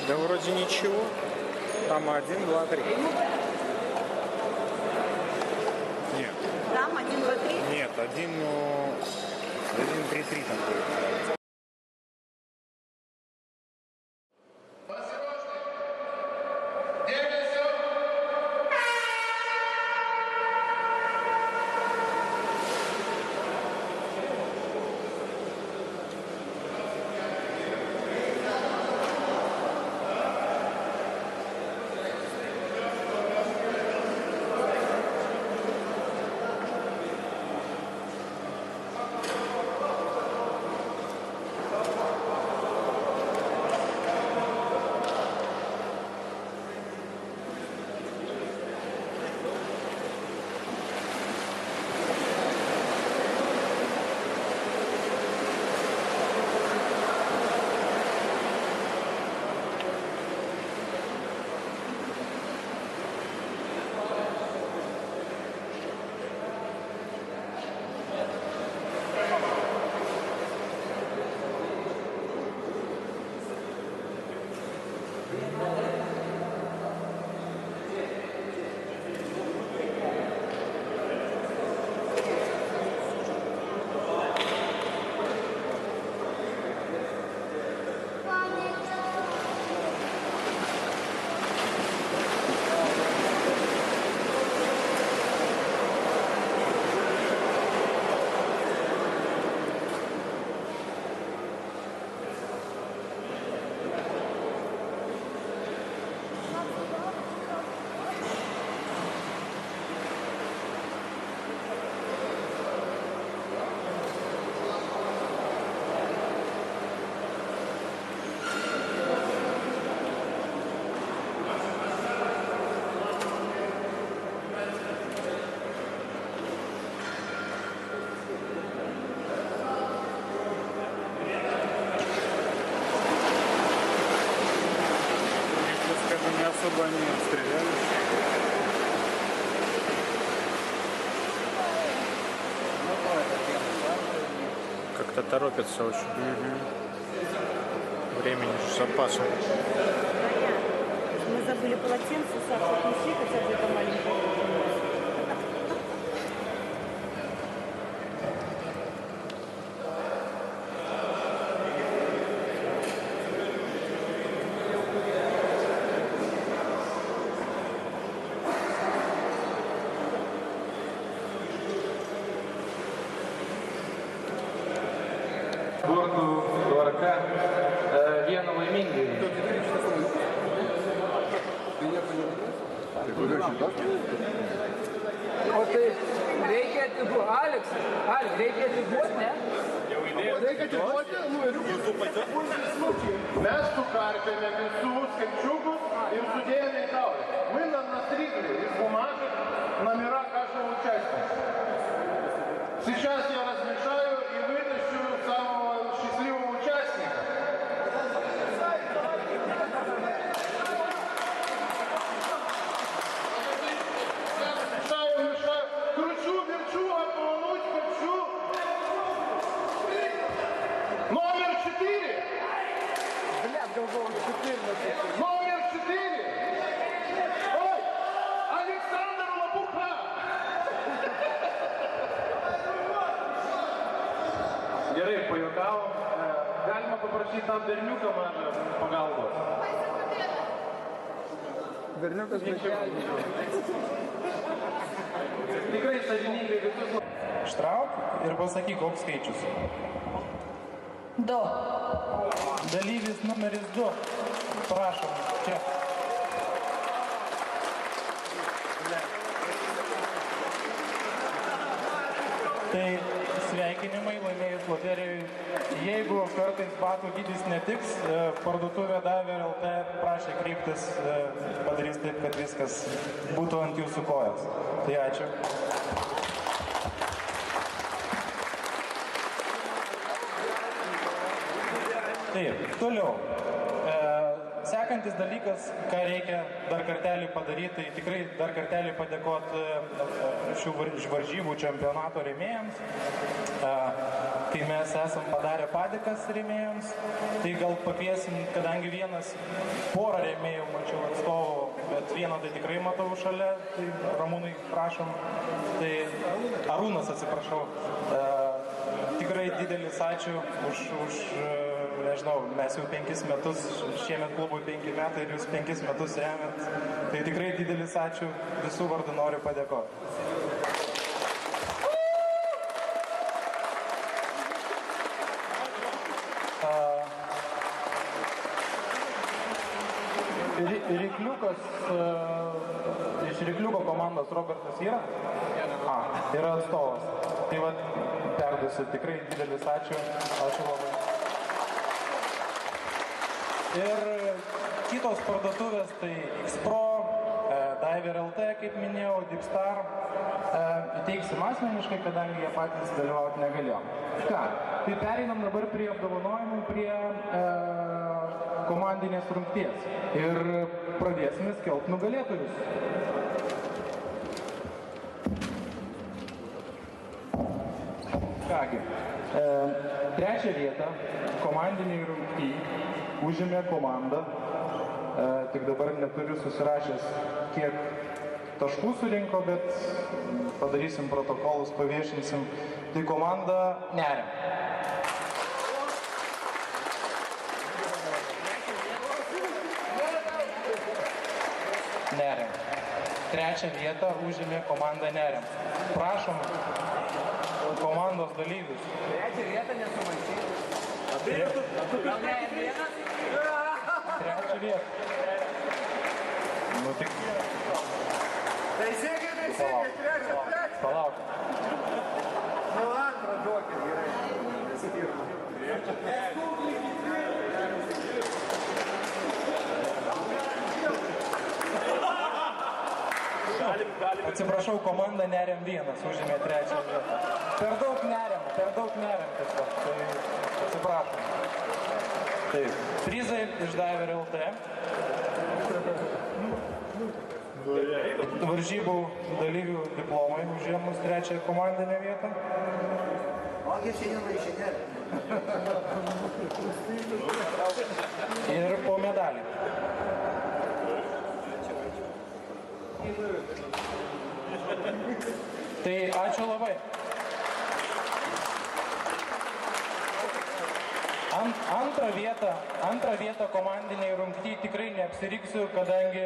Да вроде ничего. Там 1, 2, 3. Нет. Там 1, 2, 3? Нет, 1, 3, 3 там будет. Особо они стреляли. Как-то торопятся очень. Времени же запасом. Мы забыли полотенце, Саша, отнеси хотя бы это маленькое. Борту ДРК є нелаймінги. Reikia atiduoti, Alex, reikia atiduoti, ne? Reikia atiduoti, Mes sukarpėme visus скрипчугов и судейные травы. Мы нам настригли из бумажек номера каждого участника. Сейчас я размешаю и вытащу самого счастливого участника. Мешаю, кручу, верчу, обмануть хочу. Номер 4. Номер 4. Ой, Александр Лопуха. Gerai, pajuokavom. Galima paprašyti tam berniukam pagalbos. Berniukas vaikeli. Tikrai sažiningai visus. Štrauk ir pasakyk, koks skaičius. 2. Dalyvis numeris 2. Prašom, čia. Tai sveikinimai laimėjus loterijai. Jeigu kartais batų dydis netiks, parduotuvė davė LT prašė kryptis, padarys taip, kad viskas būtų ant jūsų kojos. Tai ačiū. Taip, toliau. Sekantis dalykas, ką reikia dar kartelį padaryti, tai tikrai dar kartelį padėkoti šių varžybų čempionato rėmėjams. Kai mes esam padarę padėkas rėmėjams, tai gal pakviesim, kadangi porą rėmėjų mačiau atstovų, bet vieną tai tikrai matau šalia, tai Ramūnai, prašom, tai Arūnas, atsiprašau. Tikrai didelis ačiū už nežinau, mes jau 5 metus, šiemet klubui 5 metai ir jūs 5 metus remiat, tai tikrai didelis ačiū, visų vardu noriu padėkoti. Iš Rykliuko komandos Robertas yra? Yra atstovas. Tai vat, perduosiu, tikrai didelis ačiū labai. Ir kitos parduotuvės, tai X-Pro, Diver LT, kaip minėjau, Deepstar, įteiksim asmeniškai, kadangi jie patys dalyvauti negalėjo. Ką? Tai pereinam dabar prie apdovanojimų, prie komandinės rungties. Ir pradėsime skelbti nugalėtojus. Kągi, trečią vietą komandiniai rungtyje užėmė komanda, tik dabar neturiu susirašęs, kiek taškų surinko, bet padarysim protokolus, paviešinsim. Tai komanda Neriam. Neriam. Trečią vietą užėmė komanda Neriam. Prašom komandos dalyvius. Trečią vietą nesumaišyti. Gal ne vienas? Trečią vietą. Nu tik... Teisingai, trečią. Palauk. Nu antrą duokit, gerai. Neskirma. Atsiprašau, komanda Neriam 1 užėmė trečią vietą. Per daug neriam tiesiog, tai atsiprašom. Taip, prizai iš Diver LT. Varžybų dalyvių diplomai užėmus trečią komandinę vietą. Ir po medalį. Tai ačiū labai. Antrą vietą komandiniai rungtyje tikrai neapsiriksiu, kadangi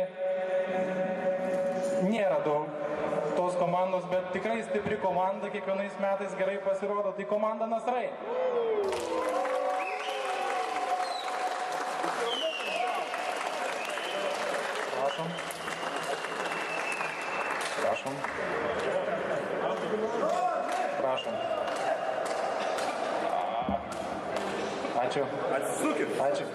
nėra daug tos komandos, bet tikrai stipri komanda, kiekvienais metais gerai pasirodo, tai komanda Nasrai. Prašom. Ačiū. Atsisukit. Ačiū.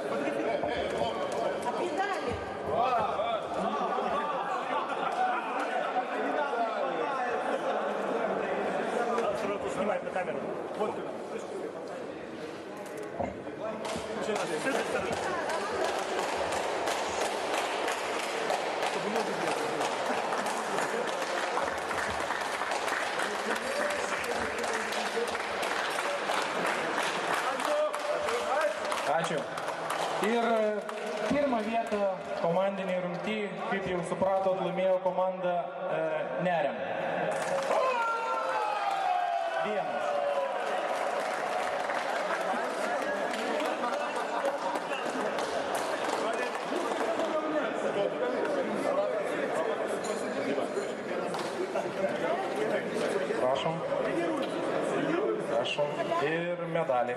Снимай на камеру. Вот. Ačiū. Ir pirmą vietą komandiniai rungtyje, kaip jau supratot, laimėjo komanda Neriam. Vienas. Prašom. Prašom. Ir medalį.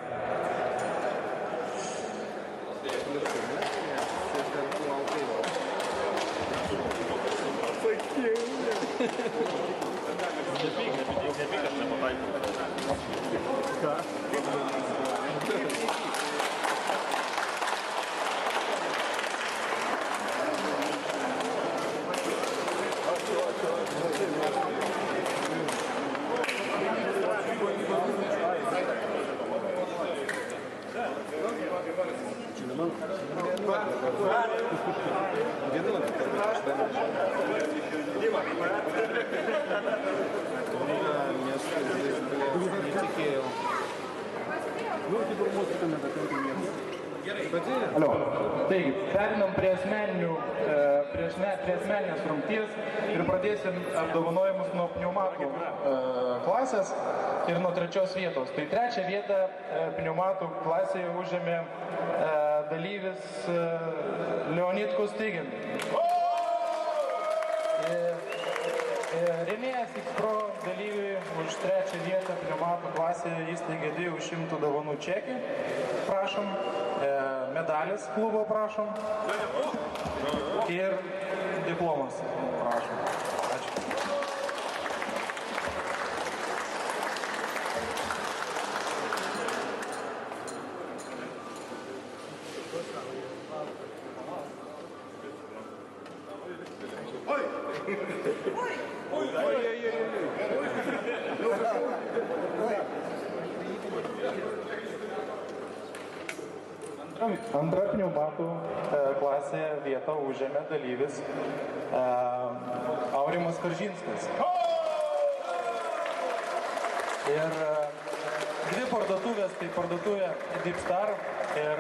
Alio. Taigi, perinam prie asmeninės rungties ir pradėsim apdovanojimus nuo pneumatų klasės ir nuo 3 vietos. Tai 3 vietą pneumatų klasėje užėmė dalyvis Leonid Kostigin. Rėmėjas X-Pro dalyviui už 3 vietą pneumatų klasėje įsteigė 200 dovanų čekį. Prašom. Medalis klubo prašom. Ir diplomas prašom. Ačiū. Antra pneumatų klasėje vietą užėmė dalyvis Aurimas Karžinskas. Ir 2 parduotuvės, tai parduotuvė Deepstar ir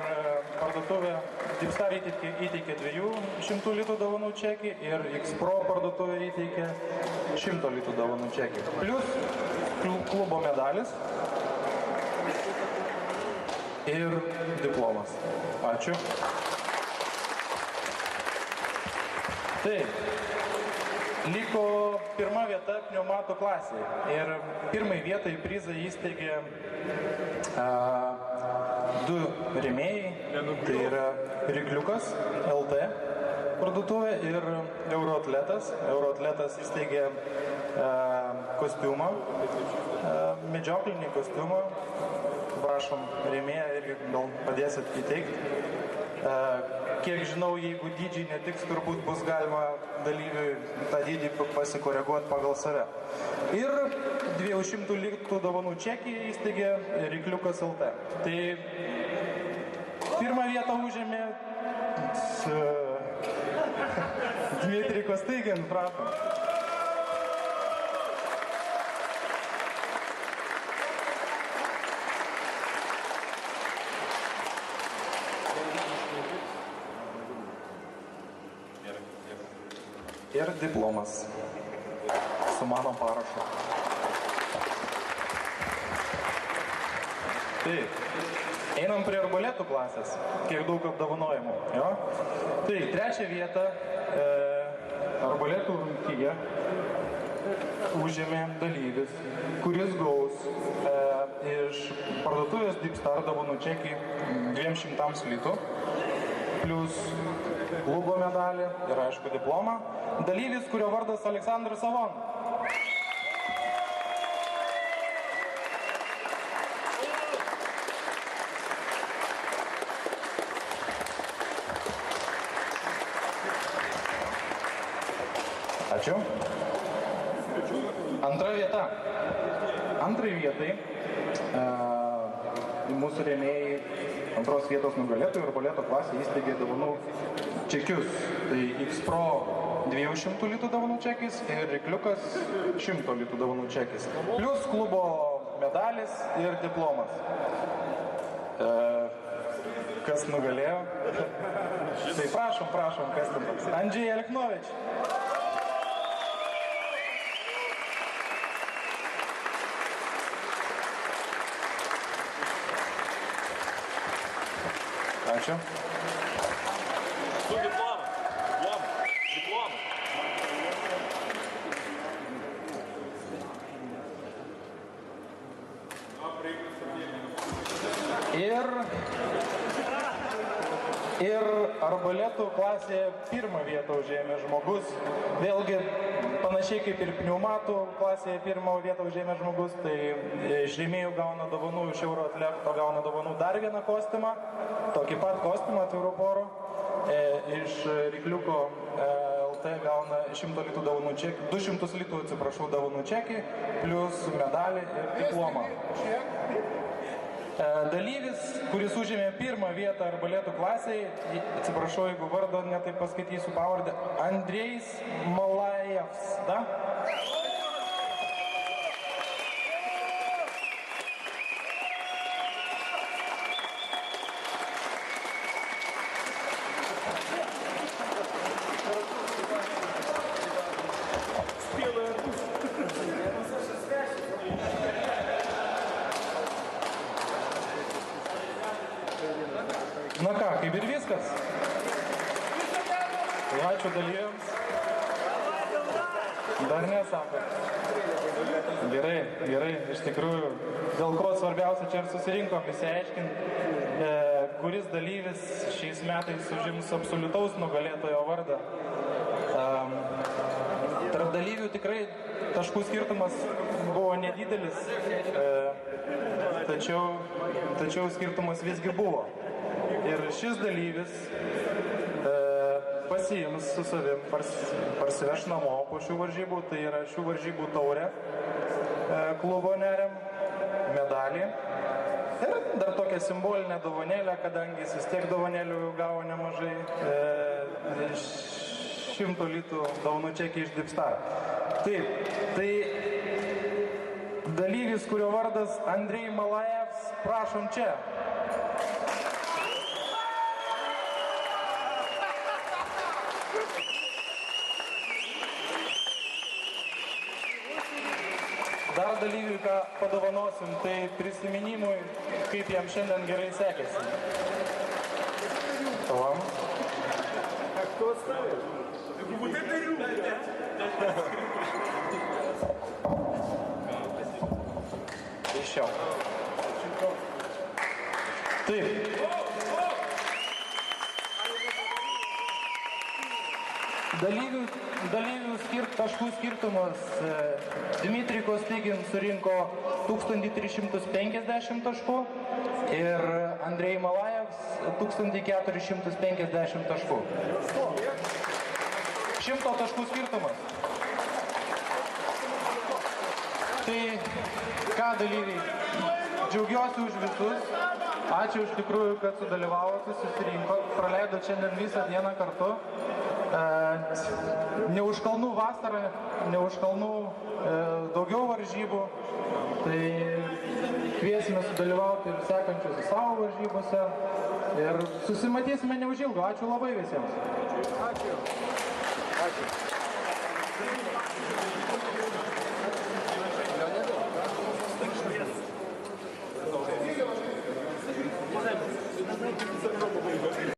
parduotuvė Deepstar įteikė 200 litų dovanų čekį ir X-Pro parduotuvė įteikė 100 litų dovanų čekį. Plius klubo medalis ir diplomas. Ačiū. Taip, liko 1 vieta pneumatų klasėje ir 1 vietą į prizą įsteigė 2 rėmėjai, tai yra Rykliukas LT parduotuvė ir Euroatletas. Euroatletas įsteigė kostiumą, medžioklinį kostiumą. Prašom rėmėją irgi gal padėsit įteikti. Kiek žinau, jeigu dydžiai netiks, turbūt bus galima dalyviui tą dydį pasikoreguoti pagal save. Ir 200 litų dovanų čekį įsteigė Rykliukas LT. Tai 1 vietą užėmė Dmitrij Kostigin, prašom. Ir diplomas su mano parašu. Taip, einam prie arboletų klasės, kiek daug apdovanojimų. Jo? Tai 3 vietą arboletų rungtyje užėmė dalyvis, kuris gaus iš parduotuvės Deepstar dovanų čekį 200 litų, plus klubo medalį ir aišku diplomą. Dalyvis, kurio vardas Aleksandras Savon. Ačiū. Antra vieta. Antrai vietai mūsų rėmėjai antros vietos nugalėtojų arboleto klasė įsteigė dovanų čekius. Tai X-Pro 200 litų dovanų čekis ir Rykliukas 100 litų dovanų čekis. Plius klubo medalis ir diplomas. Kas nugalėjo? Tai prašom, kas ten toks. Andžej Aleknovič. Ačiū. Su diplomu. Diplomu. Ir arbaletų klasėje 1 vietą užėmė žmogus. Vėlgi, panašiai kaip ir pneumatų klasėje 1 vietą užėmė žmogus, tai iš rėmėjų gauna dovanų, iš Euroatleto gauna dovanų dar vieną kostiumą, tokį pat kostiumą atvirų porų. Iš Rykliuko LT gauna 100 litų dovanų čekį, 200 litų, atsiprašau, dovanų čekį, plus medalį ir diplomą. Dalyvis, kuris užėmė pirmą vietą arbaletų klasėje, atsiprašau, jeigu vardo netaip paskaitysiu pavardę, Andrejs Malajevs, da? Na ką, kaip ir viskas. Tai ačiū dalyviams. Dar nesako. Gerai, gerai, iš tikrųjų. Dėl ko svarbiausia čia ir susirinkom, išsiaiškinti, kuris dalyvis šiais metais užims absoliutaus nugalėtojo vardą. Tarp dalyvių tikrai taškų skirtumas buvo nedidelis, tačiau skirtumas visgi buvo. Ir šis dalyvis pasiims su savim, parsiveš namo po šių varžybų, tai yra šių varžybų taurę klubo neriam, medalį ir dar tokią simbolinę dovanėlę, kadangi jis vis tiek dovanėlių gavo nemažai, 100 litų daunų čekį iš Dipstar. Taip, tai dalyvis, kurio vardas Andrei Malajevs, prašom čia. Dar dalyviui, ką padovanosim, tai prisiminimui, kaip jam šiandien gerai sekėsi. Вам. А кто ставит? Вот это рюмка! Еще. Taip. Dalyvių taškų skirtumas. Dmitrij Kostigin surinko 1350 taškų ir Andrei Malajevs 1450 taškų. 100 taškų skirtumas. Tai ką dalyviai, džiaugiuosi už visus. Ačiū iš tikrųjų, kad sudalyvavote, susirinkot, praleido šiandien visą dieną kartu. Ne už kalnų vasarą, ne už kalnų daugiau varžybų. Tai kviesime sudalyvauti ir sekančiuose savo varžybose. Ir susimatysime neužilgo. Ačiū labai visiems. Ačiū.